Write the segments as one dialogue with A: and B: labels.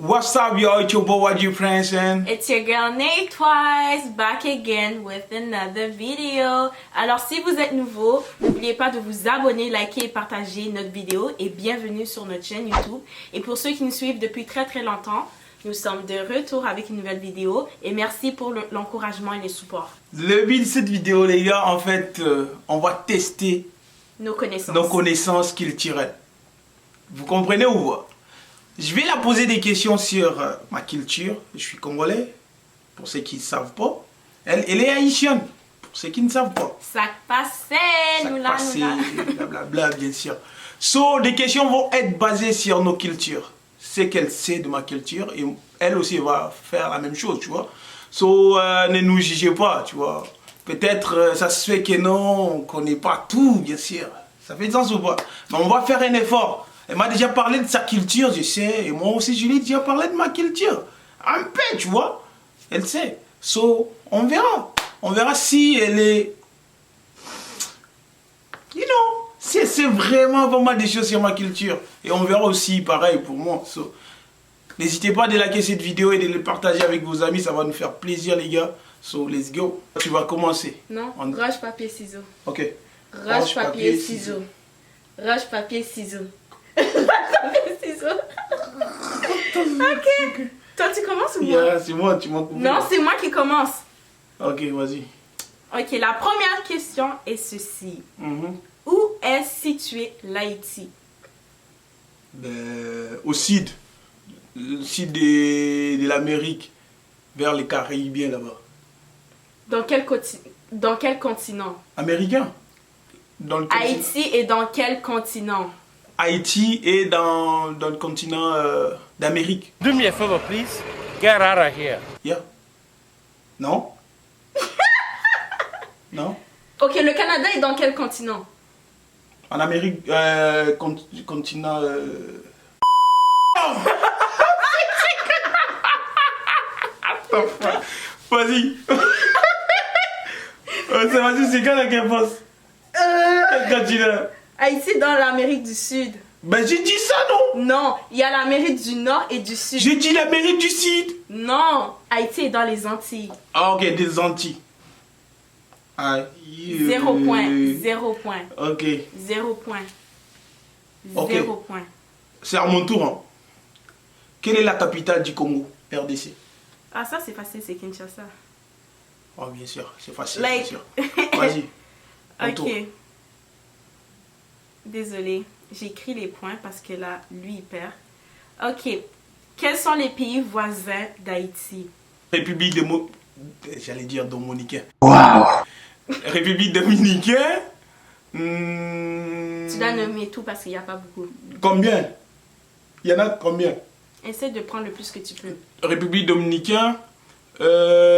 A: What's up, y'all? It's your boy YG Prince and
B: it's your girl Nate Twice, back again with another video. Alors si vous êtes nouveau, n'oubliez pas de vous abonner, liker et partager notre vidéo et bienvenue sur notre chaîne YouTube. Et pour ceux qui nous suivent depuis très longtemps, nous sommes de retour avec une nouvelle vidéo et merci pour l'encouragement et les supports.
A: Le but de cette vidéo, les gars, en fait, on va tester
B: nos connaissances
A: culturelles. Vous comprenez ou pas? Je vais la poser des questions sur ma culture. Je suis congolais, pour ceux qui ne savent pas. Elle est haïtienne, pour ceux qui ne savent pas.
B: Ça passait, nous là.
A: Blablabla, bien sûr. So, des questions vont être basées sur nos cultures. Ce qu'elle sait de ma culture, et elle aussi va faire la même chose, tu vois. So, ne nous jugez pas, tu vois. Peut-être, ça se fait que non, on ne connaît pas tout, bien sûr. Ça fait sens ou pas? Mais on va faire un effort. Elle m'a déjà parlé de sa culture, je sais. Et moi aussi, je lui ai déjà parlé de ma culture. Un peu, tu vois. Elle sait. So, on verra. On verra si elle est... You know, si elle sait vraiment des choses sur ma culture. Et on verra aussi, pareil, pour moi. So, n'hésitez pas à liker cette vidéo et de le partager avec vos amis. Ça va nous faire plaisir, les gars. So, let's go. Tu vas commencer.
B: Non, roche, papier, ciseaux.
A: Ok.
B: Roche, papier, ciseaux. Roche, papier, ciseaux. Ciseaux. Ok. Toi, tu commences ou moi?
A: Yeah, c'est moi, tu m'as coupé.
B: Non, c'est moi qui commence.
A: Ok, vas-y.
B: Ok, la première question est ceci. Où est situé l'Haïti?
A: Au sud. Le sud de l'Amérique. Vers les Caraïbes, là-bas.
B: Dans quel continent?
A: Américain.
B: Haïti est dans quel continent?
A: Haïti est dans le continent d'Amérique.
C: Do me a favor, please. Get out of here.
A: Yeah. Non? Non?
B: Ok, le Canada est dans quel continent?
A: En Amérique, continent... Vas-y. Vas-y, c'est quand la réponse? Quel continent?
B: Haïti dans l'Amérique du Sud.
A: Ben j'ai dit ça, non?
B: Non, il y a l'Amérique du Nord et du Sud.
A: J'ai dit l'Amérique du Sud.
B: Non, Haïti est dans les Antilles.
A: Ah ok, des Antilles. Ah,
B: 0 point, 0 point.
A: Ok.
B: 0 point. 0
A: Okay.
B: point.
A: C'est à mon tour. Hein. Quelle est la capitale du Congo, RDC?
B: Ah ça c'est facile, c'est Kinshasa.
A: Oh bien sûr, c'est facile.
B: Like...
A: Bien sûr. Vas-y.
B: Ok. Désolée, j'écris les points parce que là, lui, il perd. Ok. Quels sont les pays voisins d'Haïti?
A: République J'allais dire dominicain.
C: Wow.
A: République dominicaine.
B: Tu dois nommer tout parce qu'il n'y a pas beaucoup.
A: Combien? Il y en a combien?
B: Essaie de prendre le plus que tu peux.
A: République dominicaine.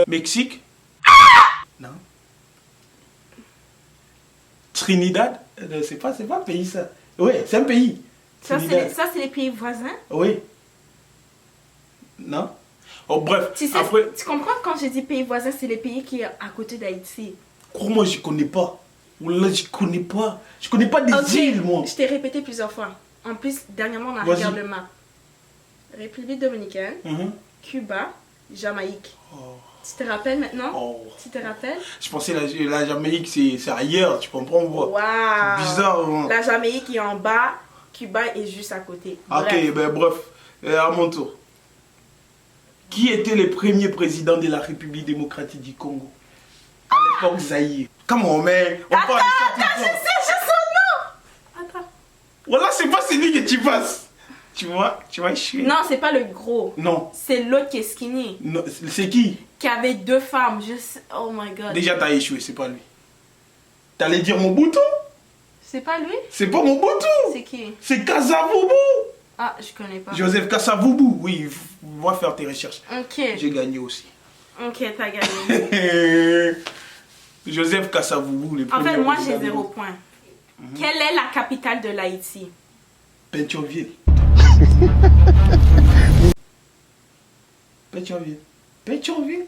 A: Mexique. Non. Trinidad. C'est pas un pays ça. Oui, c'est un pays.
B: Ça c'est les pays voisins?
A: Oui. Non? Oh bref.
B: Tu sais,
A: après...
B: tu comprends quand je dis pays voisins, c'est les pays qui sont à côté d'Haïti.
A: Crois-moi, je connais pas. Là, je connais pas. Je connais pas des îles, moi.
B: Je t'ai répété plusieurs fois. En plus, dernièrement, on a regardé le map. République dominicaine, Cuba, Jamaïque.
A: Oh.
B: Tu te rappelles maintenant?
A: Oh.
B: Tu te rappelles?
A: Je pensais la Jamaïque, c'est ailleurs, tu comprends?
B: Waouh!
A: C'est bizarre. Hein?
B: La Jamaïque est en bas, Cuba est juste à côté.
A: Ok, ben bref, à mon tour. Qui était le premier président de la République démocratique du Congo? À l'époque Zaïre. Comment, mais on parle de ça tout le temps.
B: Je sais son nom! Attends.
A: Voilà, c'est pas celui que tu passes. Tu vois, je suis...
B: Non, c'est pas le gros.
A: Non.
B: C'est l'autre qui est skinny.
A: C'est qui?
B: Qui avait 2 femmes. Je sais... Oh my god.
A: Déjà, t'as échoué, c'est pas lui. T'allais dire Mobutu?
B: C'est pas lui?
A: C'est pas Mobutu.
B: C'est qui?
A: C'est Kasavubu.
B: Ah, je connais pas.
A: Joseph Kasavubu, oui, va faire tes recherches.
B: Ok.
A: J'ai gagné aussi.
B: Ok, t'as gagné.
A: Joseph Kasavubu, le premier.
B: En fait, moi j'ai 0 point. Quelle est la capitale de l'Haïti?
A: Pétionville. Pétionville.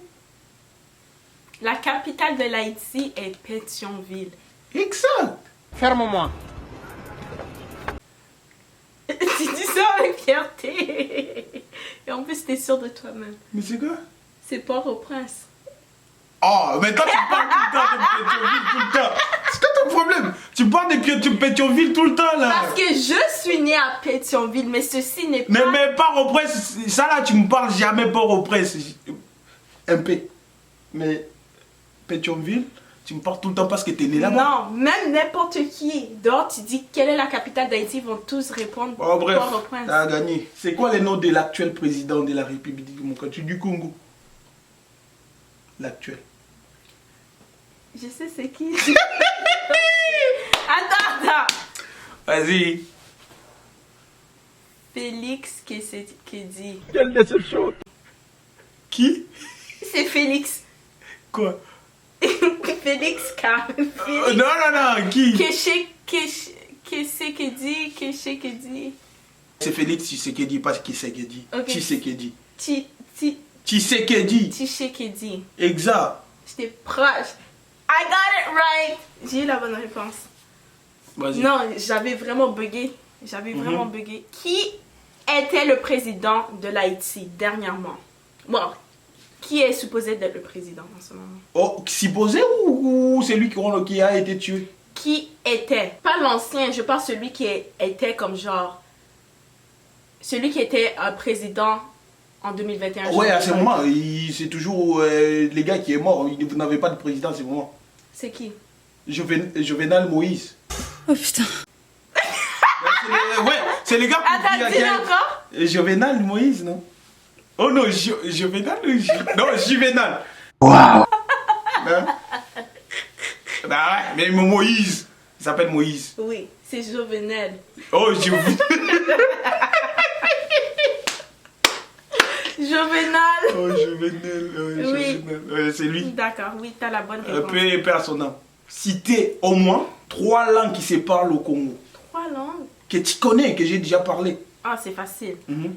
B: La capitale de l'Haïti est Pétionville.
A: Exact.
C: Ferme-moi.
B: Tu dis ça avec fierté. Et en plus, t'es sûr de toi-même.
A: Mais c'est quoi?
B: C'est Port-au-Prince.
A: Oh, mais toi, tu parles tout le temps de Pétionville, tout le temps. C'est quoi ton problème? Tu parles de Pétionville tout le temps, là.
B: Parce que je suis née à Pétionville, mais ceci n'est pas...
A: Mais Port-au-Prince, ça là, tu me parles jamais Port-au-Prince. Un peu. Mais Pétionville, tu me parles tout le temps parce que t'es né là-bas.
B: Non, même n'importe qui. Dehors, tu dis quelle est la capitale d'Haïti, ils vont tous répondre
A: Oh, bref,
B: Port-au-Prince.
A: t'as gagné. C'est quoi le nom de l'actuel président de la République démocratique du Congo? L'actuel.
B: Je sais c'est qui. Attends.
A: Vas-y.
B: Félix Tshisekedi.
A: Quelle déception. Qui?
B: C'est Félix.
A: Quoi?
B: Félix K.
A: Non, qui?
B: Tshisekedi.
A: C'est Félix Tshisekedi, pas Tshisekedi.
B: Ok.
A: Tshisekedi.
B: Tshisekedi.
A: Tshisekedi. Exact.
B: J'étais proche. I got it right. J'ai eu la bonne réponse.
A: Vas-y.
B: Non, j'avais vraiment bugué. Qui était le président de l'Haïti dernièrement? Bon, qui est supposé d'être le président en ce moment?
A: Oh, supposé ou c'est lui qui a été tué?
B: Qui était? Pas l'ancien, je parle celui qui était comme genre... Celui qui était président en 2021.
A: Ouais, à ce moment, c'est toujours les gars qui est mort. Vous n'avez pas de président à ce moment.
B: C'est qui?
A: Jovenel Moïse.
D: Oh putain.
A: Ouais, c'est les gars
B: Attends, dis-le encore?
A: Jovenel Moïse, non? Oh non, Jovenel ou non, Juvenal. Waouh. Bah ouais, mais Moïse. Il s'appelle Moïse.
B: Oui, c'est Jovenel.
A: Oh, Jovenel.
B: Jovenal.
A: Oh, Jovenel.
B: Oui.
A: Ouais, c'est lui.
B: D'accord, oui, t'as la bonne réponse.
A: Peu épais à son nom. Citer au moins 3 langues qui se parlent au Congo.
B: 3 langues?
A: Que tu connais, que j'ai déjà parlé.
B: Ah, c'est facile.
A: Mhm.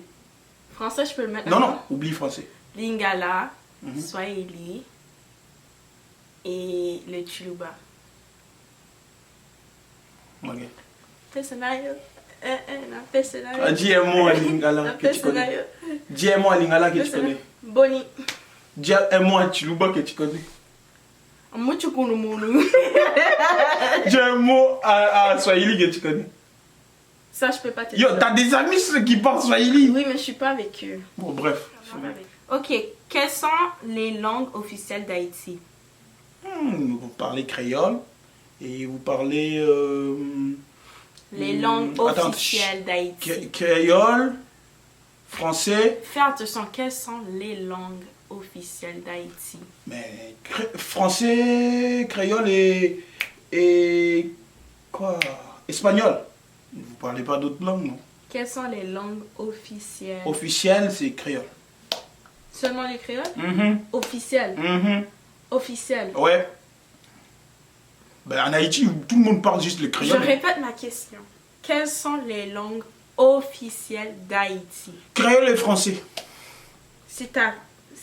B: Français, je peux le mettre
A: Non,
B: là-bas?
A: non, oublie français.
B: Lingala,
A: Mhm.
B: Swahili et le Chiluba.
A: Ok.
B: Fais scénario. Fais scénario.
A: Ah, dis un mot à Lingala que
B: Fais
A: tu connais.
B: scénario.
A: Dis un mot à Lingala que
B: Fais
A: tu
B: scénario.
A: connais.
B: Boni.
A: Dis un mot à Chiluba que tu connais.
B: Muchukunumunu.
A: Dis un mot à Swahili que tu connais.
B: Ça, je peux pas te
A: Yo,
B: dire.
A: t'as des amis ceux qui parlent Swahili.
B: Oui, mais je suis pas avec eux.
A: Bon, bref.
B: Ok, quelles sont les langues officielles d'Haïti?
A: Vous parlez créole et vous parlez...
B: Les langues
A: attends,
B: officielles d'Haïti.
A: Créole, français,
B: Fais attention, quelles sont les langues officielles d'Haïti?
A: mais français, créole et quoi? Espagnol. Vous parlez pas d'autres langues, non?
B: Quelles sont les langues officielles?
A: Officiel, c'est créole.
B: Seulement les créoles?
A: Mhm.
B: Officielles.
A: Mhm.
B: Officielles.
A: Ouais. Ben, en Haïti, tout le monde parle juste le
B: Je
A: créole.
B: répète ma question. Quelles sont les langues officielles d'Haïti?
A: Créole et français.
B: C'est ta...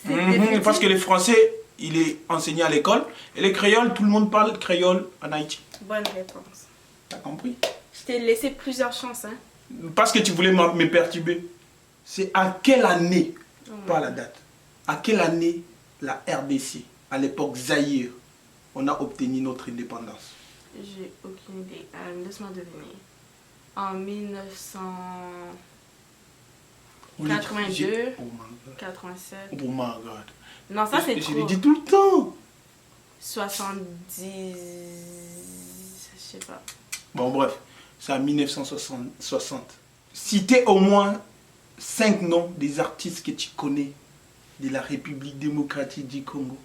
B: C'est
A: Mhm,
B: définitif?
A: parce que le français, il est enseigné à l'école. Et le créole, tout le monde parle créole en Haïti.
B: Bonne réponse.
A: T'as compris?
B: Je t'ai laissé plusieurs chances, hein?
A: Parce que tu voulais me perturber. C'est à quelle année, pas la date, à quelle année la RDC, à l'époque Zaïre, on a obtenu notre indépendance?
B: J'ai aucune idée. Laisse-moi deviner. En 1982,
A: Oh my God.
B: 87.
A: Oh my God.
B: Non, ça c'est
A: Je
B: trop.
A: l'ai dit tout le temps.
B: 70... Je sais pas.
A: Bon, bref, c'est en 1960. Citez au moins 5 noms des artistes que tu connais de la République démocratique du Congo.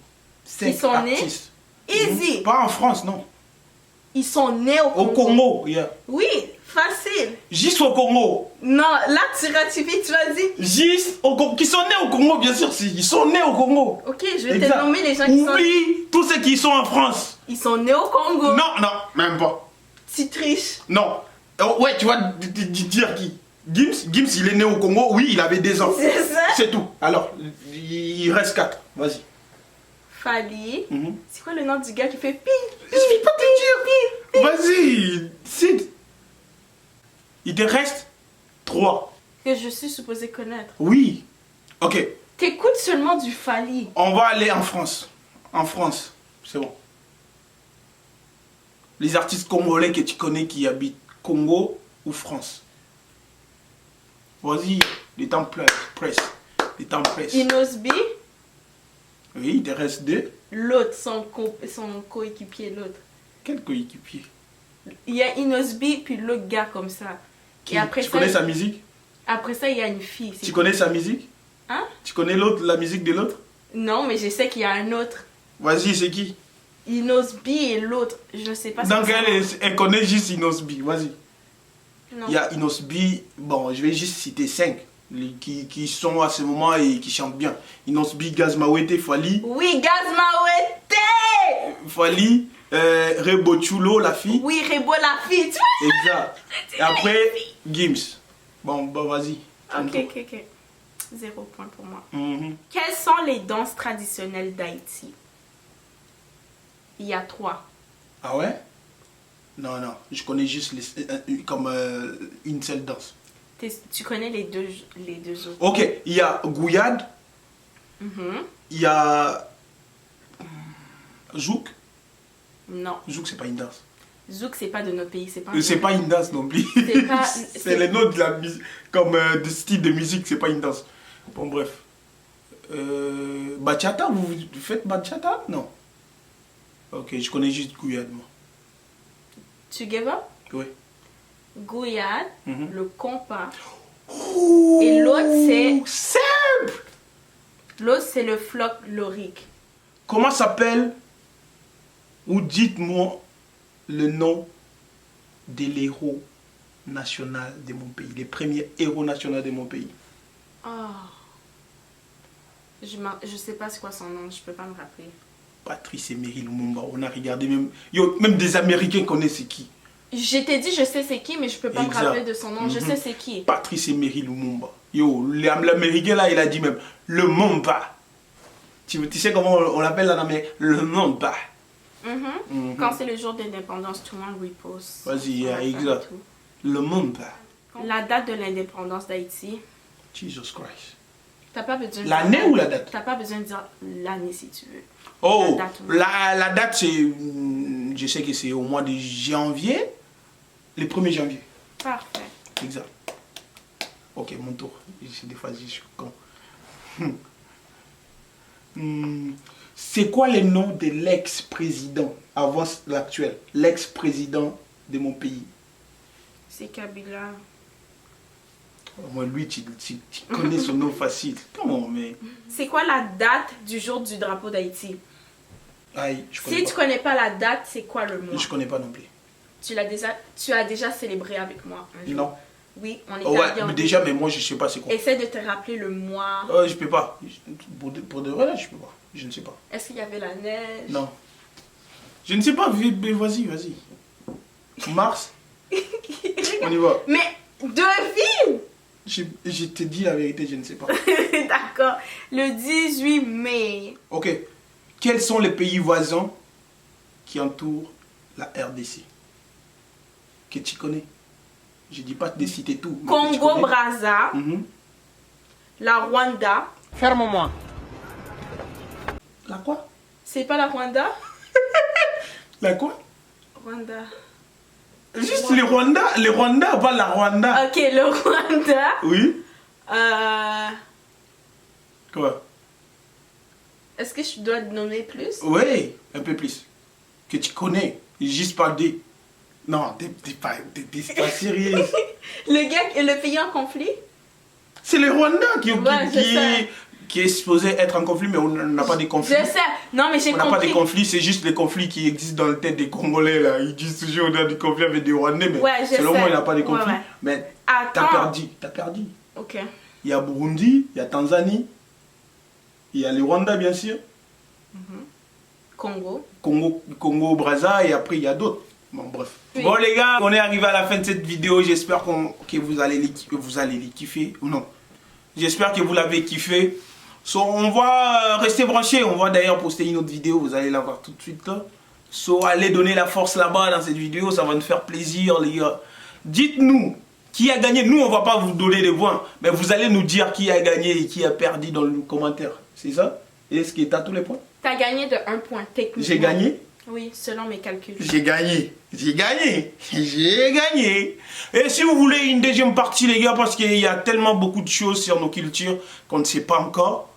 A: 5
B: sont nés?
A: artistes.
B: Easy!
A: Mhm. Pas en France, non.
B: Ils sont nés au
A: Au
B: Congo.
A: Congo, yeah.
B: Oui, facile.
A: Juste au Congo.
B: Non, là tu ratifies, tu vas dire.
A: Juste au Congo. Qui sont nés au Congo, bien sûr. Ils sont nés au Congo.
B: Ok, je vais
A: Exact.
B: te nommer les gens qui sont...
A: Oublie tous ceux qui sont en France.
B: Ils sont nés au Congo.
A: Non, non, même pas.
B: Tu triches.
A: Non. Oh, ouais, tu vas dire qui? Gims, il est né au Congo. Oui, il avait 2 ans.
B: C'est ça.
A: C'est tout. Alors, il reste 4. Vas-y.
B: Fali.
A: Mhm.
B: C'est quoi le nom du gars qui fait pi?
A: Je vais pas te dire. Vas-y, Sid. Il te reste 3.
B: Que je suis supposée connaître.
A: Oui. Ok,
B: T'écoutes seulement du Fally.
A: on va aller en France. En France, c'est bon. Les artistes congolais que tu connais qui habitent Congo ou France. Vas-y, les temps presse. Les temps presse.
B: Inosbi,
A: Oui, il te reste deux.
B: l'autre, son coéquipier, l'autre.
A: Quel coéquipier?
B: Il y a Inosbi, puis l'autre gars comme ça.
A: Qui-
B: Et après
A: Tu
B: ça,
A: connais sa musique?
B: après ça, il y a une fille.
A: Tu connais sa musique?
B: Hein?
A: Tu connais l'autre, la musique de l'autre?
B: Non, mais je sais qu'il y a un autre.
A: Vas-y, c'est qui?
B: Inosbi et l'autre, je sais pas.
A: Donc
B: c'est
A: elle connaît juste Inosbi, vas-y.
B: Non.
A: Il y a Inosbi, bon, je vais juste citer 5 qui sont à ce moment et qui chantent bien. Inosbi, Gaz Mawete, Fally,
B: Oui, Gaz Mawete!
A: Rebochulo, la fille.
B: Oui, Rebo la fille, tu vois?
A: Exact. Et après, Gims. Bon, vas-y.
B: Ok, ok, ok. 0 point pour moi.
A: Mhm.
B: Quelles sont les danses traditionnelles d'Haïti? Il y a 3.
A: Ah ouais? Non, je connais juste comme une seule danse.
B: Tu connais les deux autres.
A: Ok, il y a Gouyade,
B: Mhm.
A: il y a Zouk.
B: Non.
A: Zouk, c'est pas une danse.
B: Zouk, c'est pas de notre pays. C'est pas,
A: C'est pas une danse non plus.
B: C'est pas-
A: C'est le nom de la musique, comme de style de musique, c'est pas une danse. Bon, bref. Bachata, vous faites bachata? Non. Ok, je connais juste Gouyade, moi.
B: Tu give up?
A: Oui.
B: Gouyade,
A: Mhm.
B: le compas. Et l'autre, c'est...
A: Simple!
B: L'autre, c'est le folklorique.
A: Comment s'appelle, ou dites-moi le nom de l'héros national de mon pays, les premiers héros nationaux de mon pays.
B: Oh. Je sais pas c'est quoi son nom, je peux pas me rappeler.
A: Patrice Emery Lumumba, on a regardé même, yo, même des Américains connaissent c'est qui.
B: Je t'ai dit je sais c'est qui, mais je peux pas
A: Exact.
B: me rappeler de son nom. Je
A: Mhm.
B: sais c'est qui.
A: Patrice Emery Lumumba. Yo, l'Américain là, il a dit même, le Mumba. Tu sais comment on l'appelle là, mais le Mumba.
B: Mhm.
A: Mhm.
B: Quand c'est le jour de l'indépendance, tout le monde repose.
A: Vas-y,
B: sur la femme
A: exact.
B: et tout.
A: Le Mumba.
B: La date de l'indépendance d'Haïti,
A: Jesus Christ.
B: t'as pas besoin de
A: L'année
B: dire-
A: ou la date?
B: T'as pas besoin de dire l'année si tu veux.
A: Oh,
B: La date, oui.
A: la date, c'est, je sais que c'est au mois de janvier, le 1er janvier.
B: Parfait.
A: Exact. Ok, mon tour. Des fois, je suis con. C'est quoi le nom de l'ex-président, avant l'actuel, l'ex-président de mon pays?
B: C'est Kabila.
A: Moi, lui, tu connais son nom facile. Comment, mais...
B: C'est quoi la date du jour du drapeau d'Haïti?
A: Aïe, je connais
B: Si
A: pas.
B: tu connais pas la date, c'est quoi le mois?
A: Je connais pas non plus.
B: Tu as déjà célébré avec moi un jour.
A: Non.
B: Oui, on est
A: Oh, ouais,
B: allé en...
A: mais déjà, mais moi, je sais pas c'est quoi.
B: Essaie de te rappeler le mois.
A: Je peux pas. Pour de vrai, là, je peux pas. Je ne sais pas.
B: Est-ce qu'il y avait la neige?
A: Non. Je ne sais pas. Vas-y, vas-y. Mars. On y va.
B: Mais devine!
A: Je te dis la vérité, je ne sais pas.
B: D'accord. Le 18 mai.
A: Ok. Quels sont les pays voisins qui entourent la RDC? Que tu connais? Je dis pas de citer tout. mais que tu connais.
B: Congo-Brazza.
A: Mhm.
B: La Rwanda.
C: Ferme-moi.
A: La quoi?
B: C'est pas la Rwanda?
A: La quoi?
B: Rwanda.
A: Juste les Rwanda, pas la Rwanda.
B: Ok, le Rwanda.
A: Oui. Quoi?
B: Est-ce que je dois te nommer plus?
A: Oui, un peu plus. Que tu connais. Juste pas des... Non, t'es pas sérieux.
B: Le pays en conflit?
A: C'est le Rwanda
B: Ouais, je sais.
A: qui est supposé être en conflit, mais on n'a pas de conflit.
B: Je sais. Non, mais j'ai
A: On n'a pas de
B: compris.
A: conflit, c'est juste les conflits qui existent dans la tête des Congolais. Là. Ils disent toujours qu'on a des conflits avec des Rwandais, mais
B: Ouais, je
A: selon
B: sais.
A: moi, il n'y a pas de conflit.
B: Ouais, ouais.
A: Mais
B: Attends.
A: t'as perdu.
B: Ok.
A: Il y a Burundi, il y a Tanzanie, il y a le Rwanda, bien sûr,
B: Congo.
A: Congo, Brazza, et après, il y a d'autres. Bon, bref.
B: Oui.
A: Bon, les gars, on est arrivé à la fin de cette vidéo. J'espère que vous allez les kiffer. Ou non. J'espère que vous l'avez kiffé. So, on va rester branchés. On va d'ailleurs poster une autre vidéo. Vous allez la voir tout de suite. Là. So, allez donner la force là-bas dans cette vidéo. Ça va nous faire plaisir, les gars. Dites-nous Qui a gagné? Nous, on va pas vous donner des points, mais vous allez nous dire qui a gagné et qui a perdu dans le commentaire. C'est ça? Est-ce que tu as tous les points?
B: Tu as gagné de 1 point techniquement.
A: J'ai gagné?
B: Oui, selon mes calculs.
A: J'ai gagné. J'ai gagné. J'ai gagné. Et si vous voulez une deuxième partie, les gars, parce qu'il y a tellement beaucoup de choses sur nos cultures qu'on ne sait pas encore.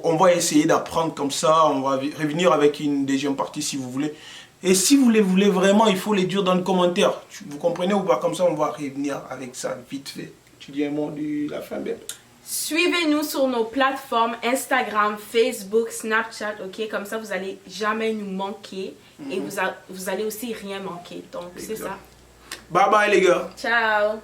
A: On va essayer d'apprendre comme ça. On va revenir avec une deuxième partie si vous voulez. Et si vous les voulez vraiment, il faut les dire dans le commentaire. Vous comprenez ou pas? Comme ça, on va revenir avec ça vite fait. Tu dis un mot de la fin, bien.
B: Suivez-nous sur nos plateformes Instagram, Facebook, Snapchat, ok? Comme ça, vous n'allez jamais nous manquer et vous allez aussi rien manquer. Donc, c'est ça.
A: Bye bye, les gars.
B: Ciao!